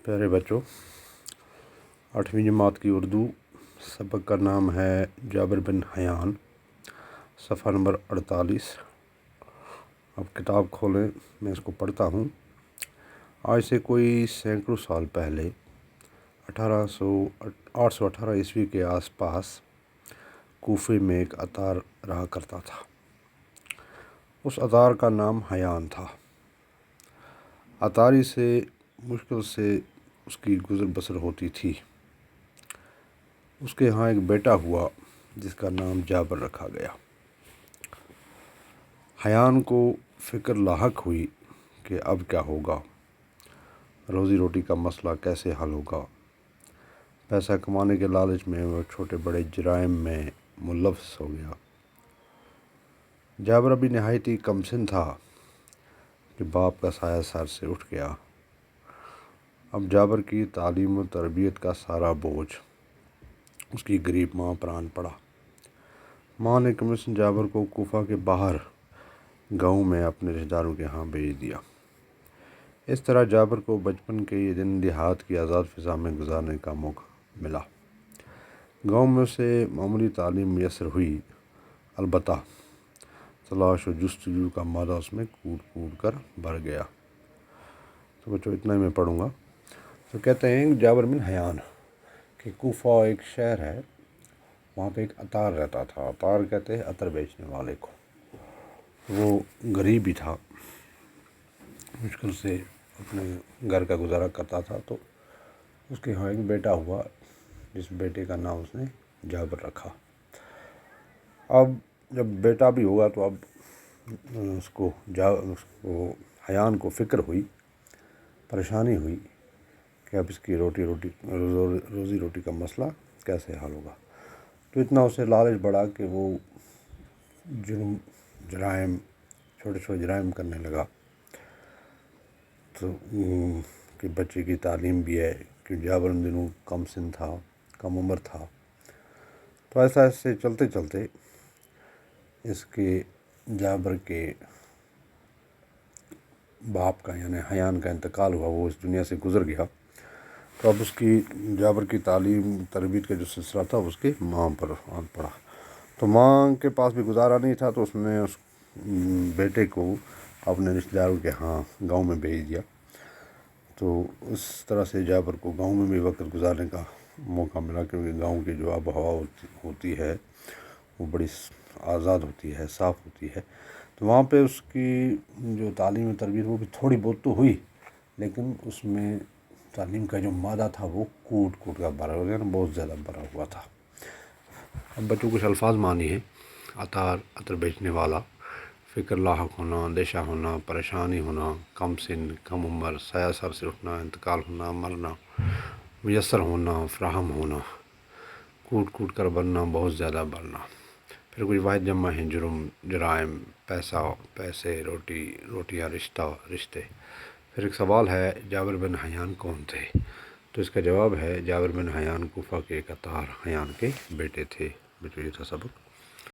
پیارے بچوں، 8ویں جماعت کی اردو سبق کا نام ہے جابر بن حیان، صفحہ نمبر 48۔ اب کتاب کھولیں، میں اس کو پڑھتا ہوں۔ آج سے کوئی سینکڑوں سال پہلے 818 عیسوی کے آس پاس کوفے میں ایک اتار رہا کرتا تھا۔ اس اتار کا نام حیان تھا۔ اتاری سے مشکل سے اس کی گزر بسر ہوتی تھی۔ اس کے ہاں ایک بیٹا ہوا جس کا نام جابر رکھا گیا۔ حیان کو فکر لاحق ہوئی کہ اب کیا ہوگا، روزی روٹی کا مسئلہ کیسے حل ہوگا۔ پیسہ کمانے کے لالچ میں وہ چھوٹے بڑے جرائم میں ملوث ہو گیا۔ جابر ابھی نہایت ہی کم سن تھا کہ باپ کا سایہ سر سے اٹھ گیا۔ اب جابر کی تعلیم و تربیت کا سارا بوجھ اس کی غریب ماں پر آن پڑا۔ ماں نے کمیشن جابر کو کوفہ کے باہر گاؤں میں اپنے رشتہ داروں کے ہاں بھیج دیا۔ اس طرح جابر کو بچپن کے یہ دن دیہات کی آزاد فضا میں گزارنے کا موقع ملا۔ گاؤں میں اسے معمولی تعلیم میسر ہوئی، البتہ تلاش و جستجو کا مادہ اس میں کود کود کر بھر گیا۔ تو بچوں اتنا ہی میں پڑھوں گا۔ تو کہتے ہیں جابر بن حیان کہ کوفہ ایک شہر ہے، وہاں پہ ایک اتار رہتا تھا۔ اتار کہتے ہیں عطر بیچنے والے کو۔ وہ غریب ہی تھا، مشکل سے اپنے گھر کا گزارا کرتا تھا۔ تو اس کے ہاں ایک بیٹا ہوا جس بیٹے کا نام اس نے جابر رکھا۔ اب جب بیٹا بھی ہوا تو اب اس کو حیان کو فکر ہوئی، پریشانی ہوئی کہ اب اس کی روزی روٹی کا مسئلہ کیسے حل ہوگا۔ تو اتنا اسے لالچ بڑھا کہ وہ جرائم چھوٹے چھوٹے جرائم کرنے لگا۔ تو کہ بچے کی تعلیم بھی ہے کہ جابر ان دنوں کم سن تھا، کم عمر تھا۔ تو ایسا ایسے چلتے چلتے اس کے جابر کے باپ کا یعنی حیان کا انتقال ہوا، وہ اس دنیا سے گزر گیا۔ تو اب اس کی جابر کی تعلیم تربیت کا جو سلسلہ تھا اس کے ماں پر آن پڑا۔ تو ماں کے پاس بھی گزارا نہیں تھا، تو اس نے اس بیٹے کو اپنے رشتہ داروں کے ہاں گاؤں میں بھیج دیا۔ تو اس طرح سے جابر کو گاؤں میں بھی وقت گزارنے کا موقع ملا، کیونکہ گاؤں کی جو آب و ہوا ہوتی ہے وہ بڑی آزاد ہوتی ہے، صاف ہوتی ہے۔ تو وہاں پہ اس کی جو تعلیم و تربیت وہ بھی تھوڑی بہت تو ہوئی، لیکن اس میں تعلیم کا جو مادہ تھا وہ کوٹ کوٹ کا بھرا ہوا، یعنی بہت زیادہ بھرا ہوا تھا۔ اب بچوں کچھ الفاظ مانی ہیں۔ اتار عطر بیچنے والا، فکر لاحق ہونا، اندیشہ ہونا، پریشانی ہونا، کم سن، کم عمر، سایہ سر سے اٹھنا، انتقال ہونا، مرنا، میسر ہونا، فراہم ہونا، کوٹ کوٹ کر بھرنا، بہت زیادہ بھرنا۔ پھر کوئی واحد جمع ہیں، جرم، جرائم، پیسہ، پیسے، روٹی، روٹیاں، رشتہ، رشتے۔ پھر ایک سوال ہے جابر بن حیان کون تھے؟ تو اس کا جواب ہے جابر بن حیان کوفہ کے ایک اتار حیان کے بیٹے تھے۔ بچوں یہ تھا سبق۔